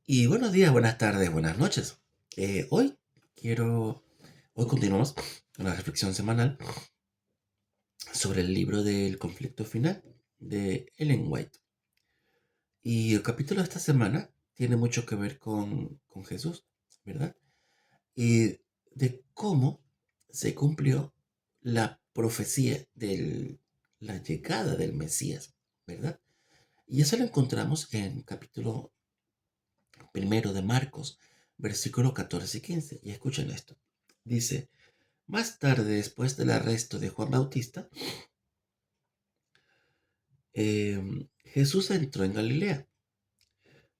Y buenos días, buenas tardes, buenas noches. Eh, hoy quiero, hoy continuamos con la reflexión semanal sobre el libro del conflicto final de Ellen White. Y el capítulo de esta semana tiene mucho que ver con Jesús, ¿verdad? Y de cómo se cumplió la profecía de la llegada del Mesías, ¿verdad? Y eso lo encontramos en capítulo primero de Marcos, versículo 14 y 15. Y escuchen esto. Dice, más tarde, después del arresto de Juan Bautista, Jesús entró en Galilea,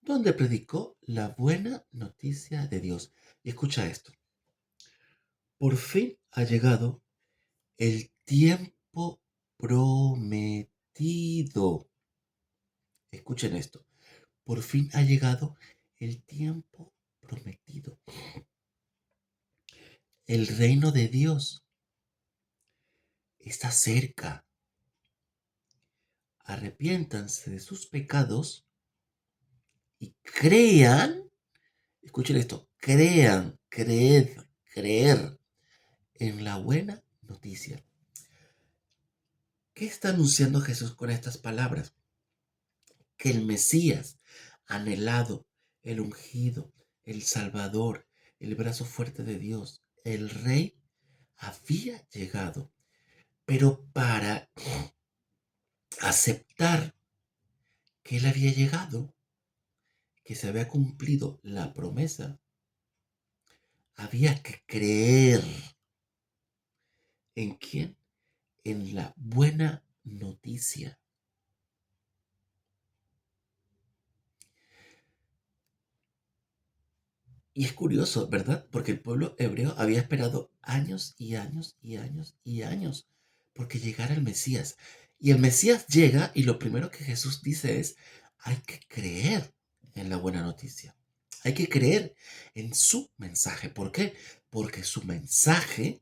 donde predicó la buena noticia de Dios. Y escucha esto. Por fin ha llegado el tiempo prometido. Escuchen esto. Por fin ha llegado el tiempo prometido. El reino de Dios está cerca. Arrepiéntanse de sus pecados y crean, escuchen esto, creer en la buena noticia. ¿Qué está anunciando Jesús con estas palabras? Que el Mesías, anhelado, el ungido, el Salvador, el brazo fuerte de Dios, el Rey, había llegado. Pero para aceptar que Él había llegado, que se había cumplido la promesa, había que creer. ¿En quién? En la buena noticia. Y es curioso, ¿verdad? Porque el pueblo hebreo había esperado años y años y años y años porque llegara el Mesías. Y el Mesías llega y lo primero que Jesús dice es, hay que creer en la buena noticia. Hay que creer en su mensaje. ¿Por qué? Porque su mensaje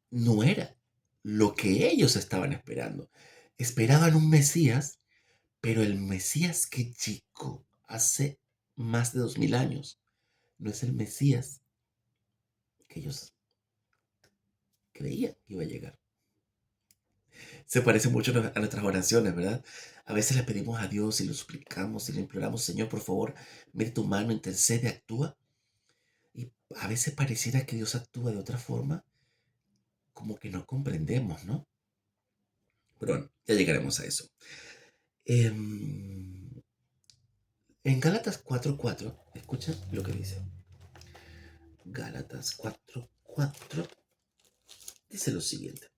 no era lo que ellos estaban esperando. Esperaban un Mesías, pero el Mesías que llegó hace más de 2000 años no es el Mesías que ellos creían que iba a llegar. Se parece mucho a nuestras oraciones, ¿verdad? A veces le pedimos a Dios y lo suplicamos y le imploramos, Señor, por favor, mire tu mano, intercede, actúa. Y a veces pareciera que Dios actúa de otra forma, como que no comprendemos, ¿no? Pero bueno, ya llegaremos a eso. En Gálatas 4:4, escucha lo que dice. Gálatas 4:4 dice lo siguiente.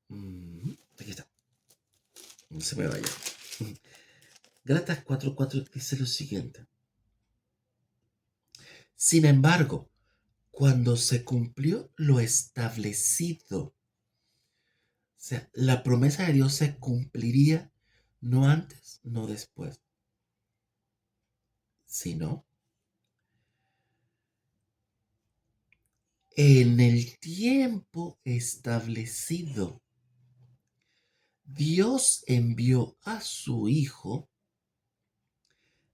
Aquí está, no se me vaya. Gálatas 4:4 dice lo siguiente. Sin embargo, cuando se cumplió lo establecido, o sea, la promesa de Dios se cumpliría no antes, no después, sino en el tiempo establecido. Dios envió a su Hijo,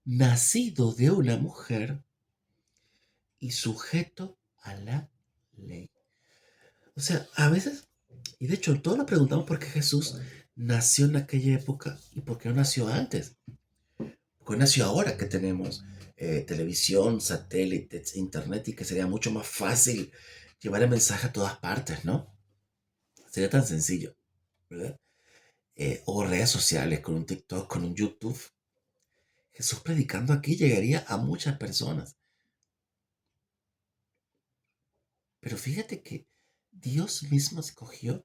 nacido de una mujer y sujeto a la ley. O sea, a veces, y de hecho todos nos preguntamos por qué Jesús nació en aquella época y por qué no nació antes. ¿Por qué nació ahora que tenemos televisión, satélites, internet y que sería mucho más fácil llevar el mensaje a todas partes, ¿no? Sería tan sencillo, ¿verdad? O redes sociales, con un TikTok, con un YouTube. Jesús predicando aquí llegaría a muchas personas. Pero fíjate que Dios mismo escogió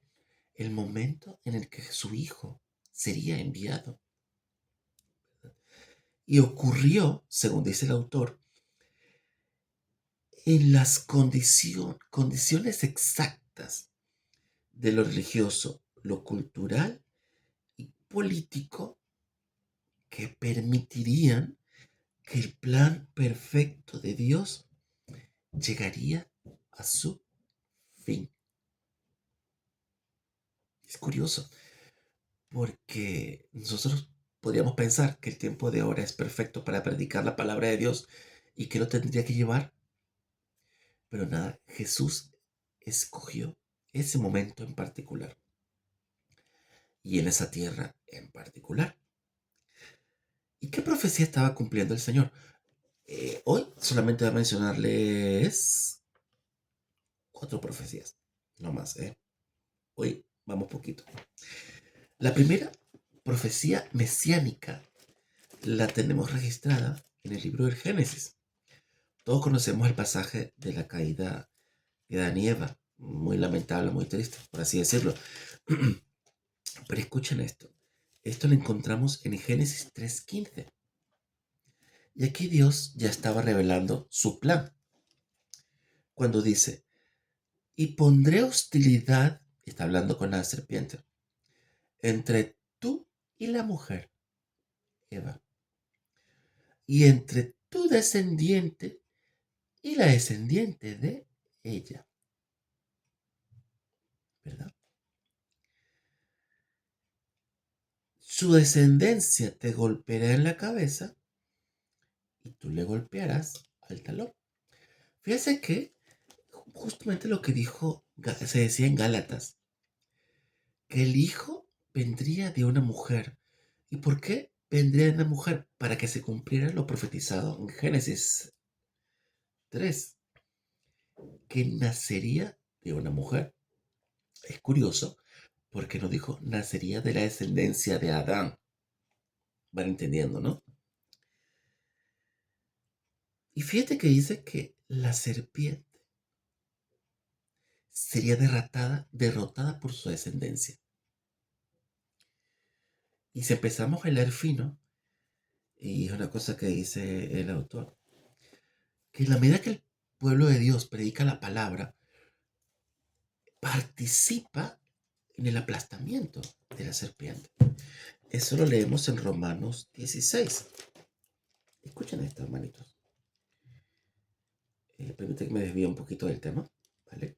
el momento en el que su Hijo sería enviado. Y ocurrió, según dice el autor, en las condiciones exactas de lo religioso, lo cultural y político que permitirían que el plan perfecto de Dios llegaría a su fin. Es curioso, porque nosotros podríamos pensar que el tiempo de ahora es perfecto para predicar la palabra de Dios y que lo tendría que llevar, pero nada, Jesús escogió ese momento en particular y en esa tierra en particular. ¿Y qué profecía estaba cumpliendo el Señor? Hoy solamente voy a mencionarles 4 profecías, no más, ¿eh? Hoy vamos poquito. La primera profecía mesiánica la tenemos registrada en el libro del Génesis. Todos conocemos el pasaje de la caída de Adán y Eva, muy lamentable, muy triste, por así decirlo. Pero escuchen esto. Esto lo encontramos en Génesis 3:15. Y aquí Dios ya estaba revelando su plan. Cuando dice, y pondré hostilidad, está hablando con la serpiente, entre tú y la mujer, Eva, y entre tu descendiente y la descendiente de ella, ¿verdad? Su descendencia te golpeará en la cabeza y tú le golpearás al talón. Fíjese que justamente lo que se decía en Gálatas, que el hijo vendría de una mujer. ¿Y por qué vendría de una mujer? Para que se cumpliera lo profetizado en Génesis 3, que nacería de una mujer. Es curioso porque no dijo nacería de la descendencia de Adán. Van entendiendo, ¿no? Y fíjate que dice que la serpiente sería derrotada por su descendencia. Y si empezamos a leer fino, y es una cosa que dice el autor, que en la medida que el pueblo de Dios predica la palabra, participa en el aplastamiento de la serpiente. Eso lo leemos en Romanos 16. Escuchen esto, hermanitos. Permite que me desvíe un poquito del tema, ¿vale?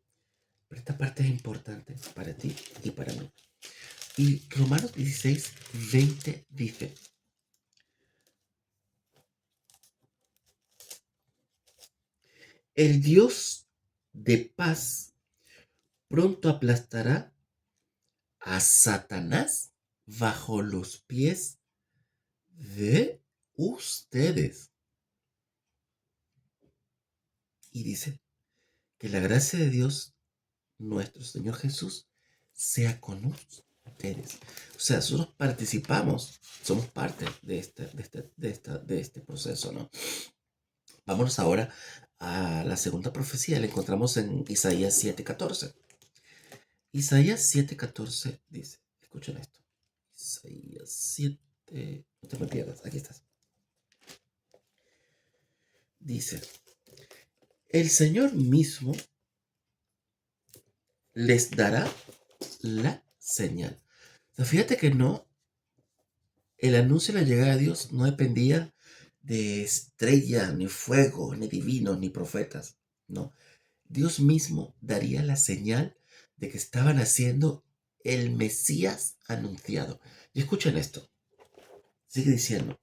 Pero esta parte es importante para ti y para mí. Y Romanos 16, 20 dice, el Dios de paz pronto aplastará a Satanás bajo los pies de ustedes. Y dice que la gracia de Dios, nuestro Señor Jesús, sea con ustedes. O sea, nosotros participamos, somos parte de este proceso, ¿no? Vámonos ahora a la segunda profecía, la encontramos en Isaías 7:14. Isaías 7:14 dice, escuchen esto. Isaías 7, no te me pierdas, aquí estás. Dice, el Señor mismo les dará la señal. O sea, fíjate que el anuncio de la llegada de Dios no dependía de estrella, ni fuego, ni divinos, ni profetas. No, Dios mismo daría la señal de que estaban haciendo el Mesías anunciado. Y escuchen esto, sigue diciendo,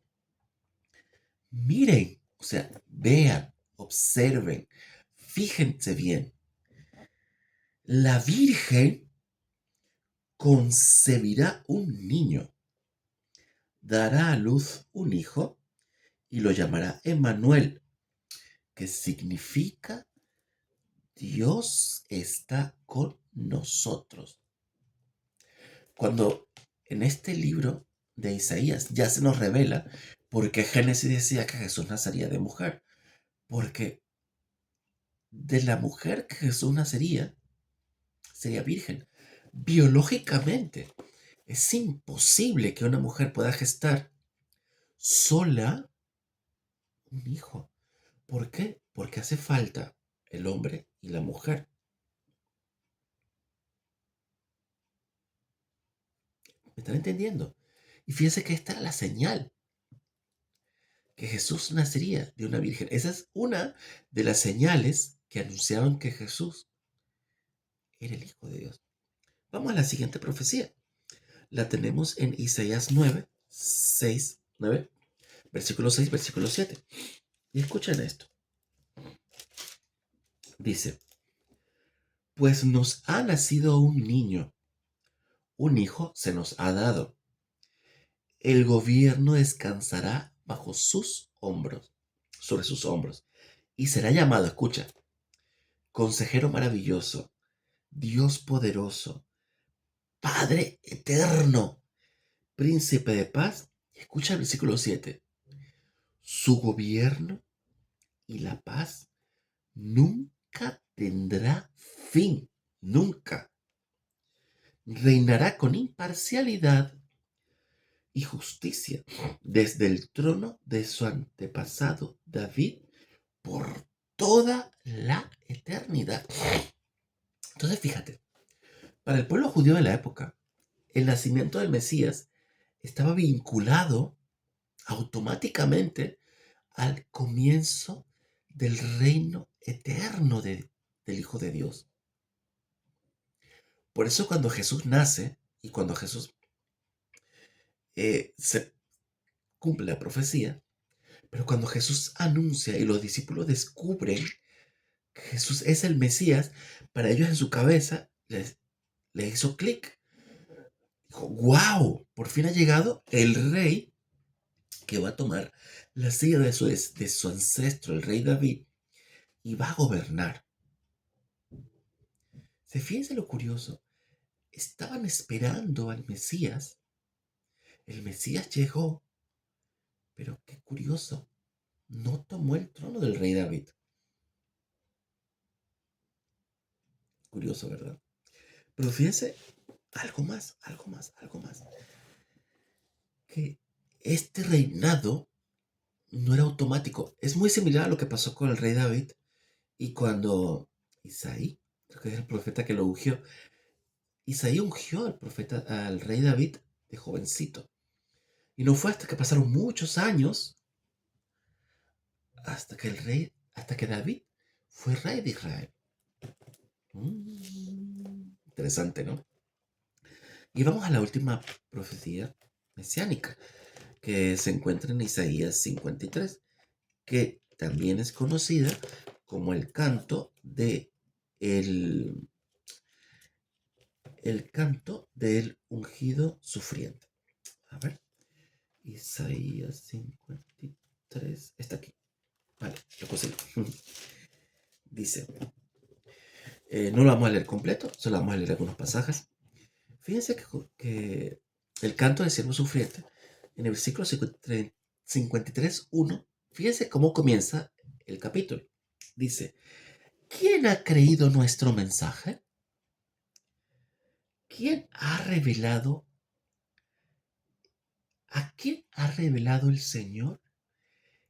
miren, o sea, vean, observen, fíjense bien. La Virgen concebirá un niño, dará a luz un hijo y lo llamará Emmanuel, que significa Dios está con nosotros. Cuando en este libro de Isaías ya se nos revela por qué Génesis decía que Jesús nacería de mujer, porque de la mujer que Jesús nacería sería virgen. Biológicamente es imposible que una mujer pueda gestar sola un hijo. ¿Por qué? Porque hace falta el hombre y la mujer. ¿Me están entendiendo? Y fíjense que esta era la señal, que Jesús nacería de una virgen. Esa es una de las señales que anunciaban que Jesús era el Hijo de Dios. Vamos a la siguiente profecía. La tenemos en Isaías 9, 6, 9, versículo 6, versículo 7. Y escuchen esto. Dice, pues nos ha nacido un niño, un hijo se nos ha dado. El gobierno descansará bajo sus hombros, sobre sus hombros, y será llamado, escucha, Consejero maravilloso, Dios poderoso, Padre eterno, Príncipe de paz. Escucha el versículo 7. Su gobierno y la paz nunca tendrá fin, nunca. Reinará con imparcialidad y justicia desde el trono de su antepasado David por toda la eternidad. Entonces, fíjate, para el pueblo judío de la época, el nacimiento del Mesías estaba vinculado automáticamente al comienzo del reino eterno del Hijo de Dios. Por eso cuando Jesús nace y cuando Jesús se cumple la profecía, pero cuando Jesús anuncia y los discípulos descubren que Jesús es el Mesías, para ellos en su cabeza les hizo clic. Dijo, wow, por fin ha llegado el rey que va a tomar la silla de su ancestro, el rey David, y va a gobernar. Fíjense lo curioso. Estaban esperando al Mesías. El Mesías llegó, pero qué curioso, no tomó el trono del rey David. Curioso, ¿verdad? Pero fíjense, algo más, algo más, algo más. Que este reinado no era automático. Es muy similar a lo que pasó con el rey David y cuando Isaí, creo que es el profeta que lo ungió, Isaí ungió al rey David de jovencito. Y no fue hasta que pasaron muchos años hasta que David fue rey de Israel. Interesante, ¿no? Y vamos a la última profecía mesiánica que se encuentra en Isaías 53, que también es conocida como el canto el canto del ungido sufriente. A ver, Isaías 53, está aquí. Vale, lo conseguí. Dice, no lo vamos a leer completo, solo vamos a leer algunos pasajes. Fíjense que el canto del siervo sufriente, en el versículo 53, 1, fíjense cómo comienza el capítulo. Dice, ¿quién ha creído nuestro mensaje? ¿Quién ha revelado? ¿A quién ha revelado el Señor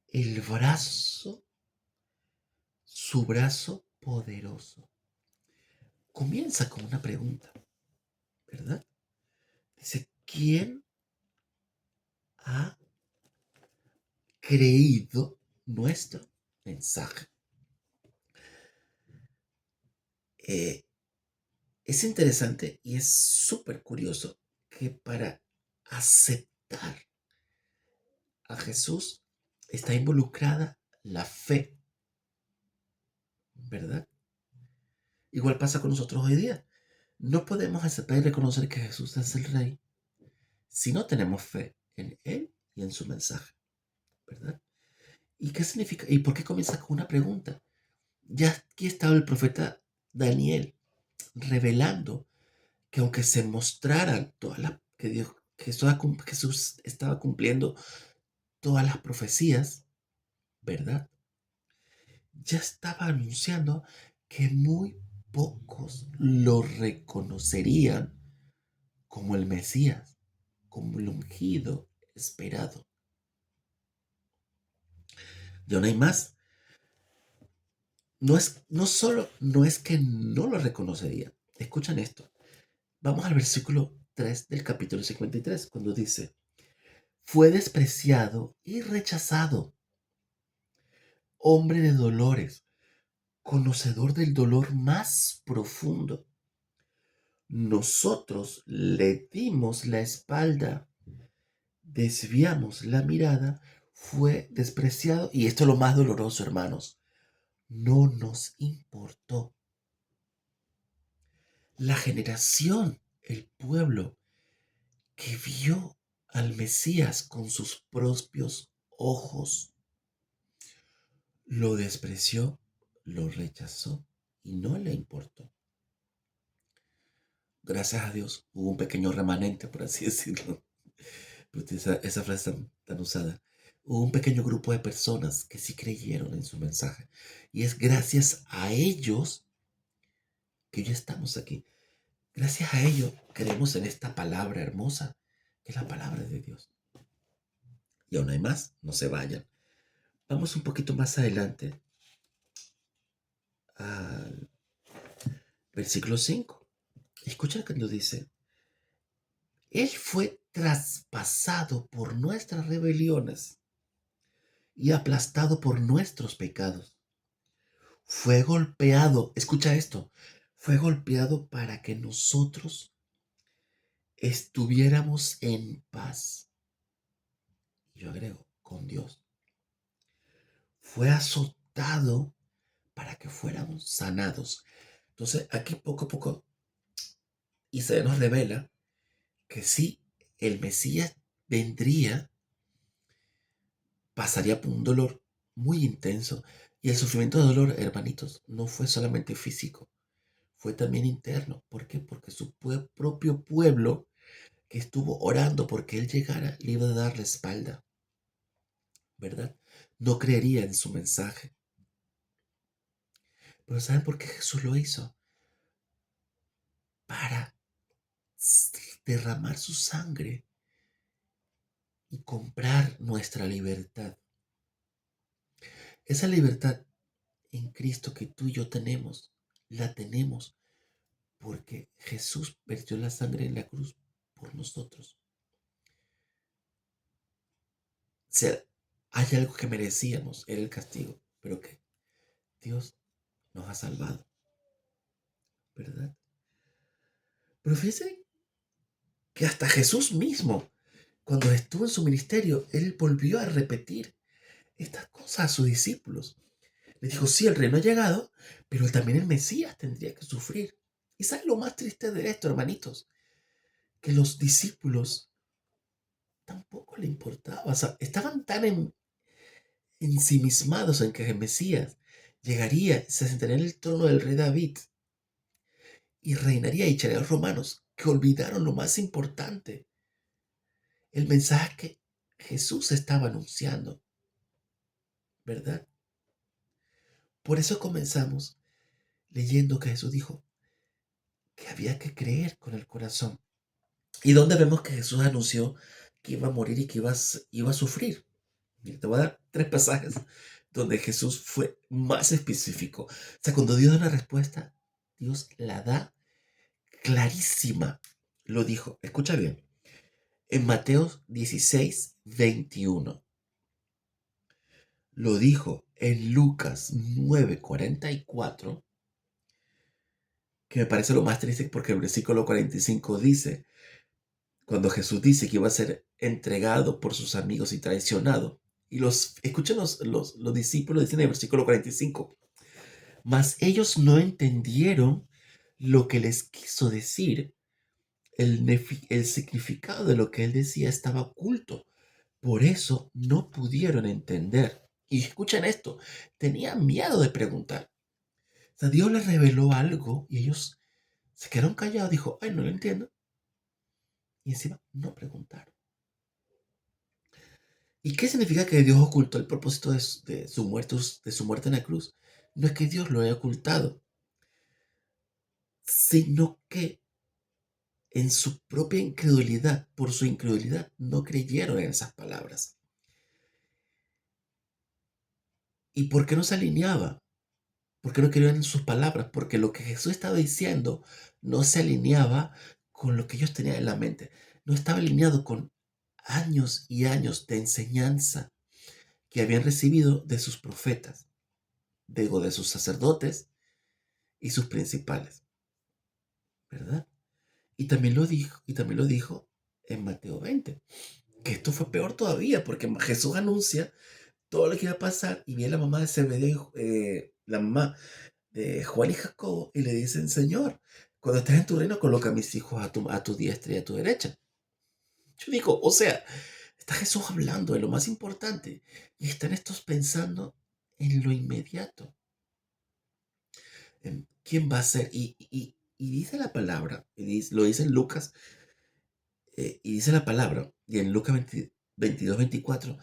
el brazo, su brazo poderoso? Comienza con una pregunta, ¿verdad? Dice, ¿quién ha creído nuestro mensaje? Es interesante y es súper curioso que para aceptar a Jesús está involucrada la fe, ¿verdad? Igual pasa con nosotros hoy día. No podemos aceptar y reconocer que Jesús es el Rey si no tenemos fe en Él y en su mensaje, ¿verdad? ¿Y qué significa? ¿Y por qué comienza con una pregunta? Ya aquí estaba el profeta Daniel revelando que aunque se mostraran que Jesús estaba cumpliendo todas las profecías, ¿verdad? Ya estaba anunciando que muy pocos lo reconocerían como el Mesías, como el ungido esperado. Y aún hay más. No es que no lo reconocería. Escuchan esto. Vamos al versículo 3 del capítulo 53, cuando dice, fue despreciado y rechazado, hombre de dolores, conocedor del dolor más profundo. Nosotros le dimos la espalda desviamos la mirada, fue despreciado. Y esto es lo más doloroso, hermanos. No nos importó. La generación, el pueblo que vio al Mesías con sus propios ojos, lo despreció, lo rechazó y no le importó. Gracias a Dios hubo un pequeño remanente, por así decirlo. Esa frase tan usada. Hubo un pequeño grupo de personas que sí creyeron en su mensaje. Y es gracias a ellos que ya estamos aquí. Gracias a ellos creemos en esta palabra hermosa, que es la palabra de Dios. Y aún hay más, no se vayan. Vamos un poquito más adelante al versículo 5. Escucha cuando dice, Él fue traspasado por nuestras rebeliones y aplastado por nuestros pecados. Fue golpeado, escucha esto, fue golpeado para que nosotros estuviéramos en paz. Y yo agrego, con Dios. Fue azotado para que fuéramos sanados. Entonces, aquí poco a poco Isaías nos revela que sí, el Mesías vendría, pasaría por un dolor muy intenso. Y el sufrimiento de dolor, hermanitos, no fue solamente físico, fue también interno. ¿Por qué? Porque su propio pueblo que estuvo orando porque él llegara le iba a dar la espalda, ¿verdad? No creería en su mensaje. Pero ¿saben por qué Jesús lo hizo? Para derramar su sangre y comprar nuestra libertad. Esa libertad en Cristo que tú y yo tenemos, la tenemos porque Jesús vertió la sangre en la cruz por nosotros. O sea, hay algo que merecíamos, era el castigo, pero que Dios nos ha salvado, ¿verdad? Pero fíjense que hasta Jesús mismo, cuando estuvo en su ministerio, él volvió a repetir estas cosas a sus discípulos. Les dijo, sí, el reino ha llegado, pero también el Mesías tendría que sufrir. ¿Y saben lo más triste de esto, hermanitos? Que los discípulos tampoco le importaba. O sea, estaban tan ensimismados en que el Mesías llegaría, se sentaría en el trono del rey David y reinaría y echaría a los romanos, que olvidaron lo más importante, el mensaje que Jesús estaba anunciando, ¿verdad? Por eso comenzamos leyendo que Jesús dijo que había que creer con el corazón. ¿Y dónde vemos que Jesús anunció que iba a morir y que iba a sufrir? Mira, te voy a dar 3 pasajes donde Jesús fue más específico. O sea, cuando Dios da una respuesta, Dios la da clarísima. Lo dijo, escucha bien, en Mateo 16:21. Lo dijo en Lucas 9:44, que me parece lo más triste porque el versículo 45 dice, cuando Jesús dice que iba a ser entregado por sus amigos y traicionado. Y escuchen los discípulos dicen en el versículo 45, mas ellos no entendieron lo que les quiso decir. El significado de lo que él decía estaba oculto. Por eso no pudieron entender. Y escuchen esto, tenían miedo de preguntar. O sea, Dios les reveló algo y ellos se quedaron callados. Dijo, ay, no lo entiendo. Y encima no preguntaron. ¿Y qué significa que Dios ocultó el propósito de su muerte en la cruz? No es que Dios lo haya ocultado, sino que en su propia incredulidad, por su incredulidad, no creyeron en esas palabras. ¿Y por qué no se alineaba? ¿Por qué no creyeron en sus palabras? Porque lo que Jesús estaba diciendo no se alineaba con lo que ellos tenían en la mente. No estaba alineado con años y años de enseñanza que habían recibido de sus profetas, de sus sacerdotes y sus principales, ¿verdad? Y también lo dijo en Mateo 20. que esto fue peor todavía, porque Jesús anuncia todo lo que iba a pasar y viene la mamá de Zebedeo, la mamá de Juan y Jacobo, y le dicen, Señor, cuando estés en tu reino, coloca a mis hijos a tu diestra y a tu derecha. Yo digo, o sea, está Jesús hablando de lo más importante y están estos pensando en lo inmediato, en quién va a ser. Y dice la palabra, lo dice en Lucas, y dice la palabra, y en Lucas 22, 24,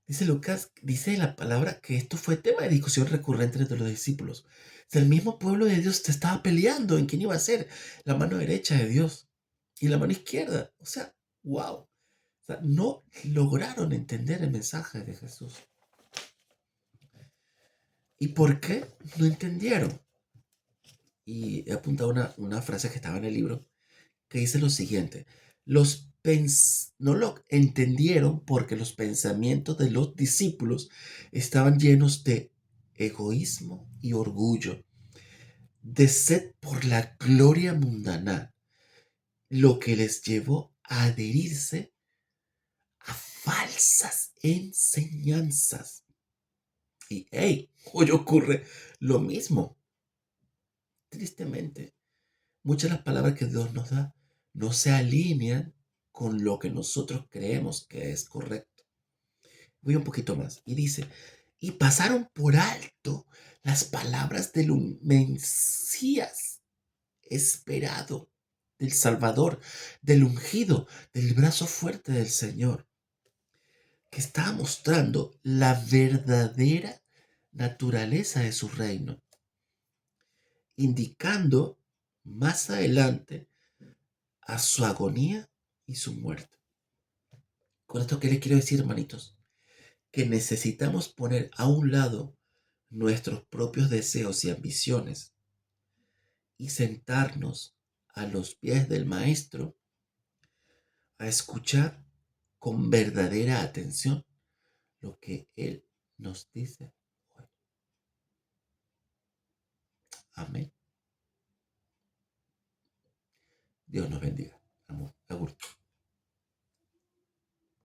dice la palabra que esto fue tema de discusión recurrente entre los discípulos. O sea, el mismo pueblo de Dios te estaba peleando en quién iba a ser la mano derecha de Dios y la mano izquierda. O sea, wow. O sea, no lograron entender el mensaje de Jesús. ¿Y por qué no entendieron? Y he apuntado una frase que estaba en el libro que dice lo siguiente. No lo entendieron porque los pensamientos de los discípulos estaban llenos de egoísmo y orgullo, de sed por la gloria mundana, lo que les llevó a adherirse a falsas enseñanzas. Y hey, hoy ocurre lo mismo. Tristemente, muchas de las palabras que Dios nos da no se alinean con lo que nosotros creemos que es correcto. Voy un poquito más. Y dice, y pasaron por alto las palabras del Mesías esperado, del Salvador, del ungido, del brazo fuerte del Señor, que estaba mostrando la verdadera naturaleza de su reino, indicando más adelante a su agonía y su muerte. Con esto, ¿qué les quiero decir, hermanitos? Que necesitamos poner a un lado nuestros propios deseos y ambiciones y sentarnos a los pies del Maestro a escuchar con verdadera atención lo que Él nos dice hoy. Amén. Dios nos bendiga.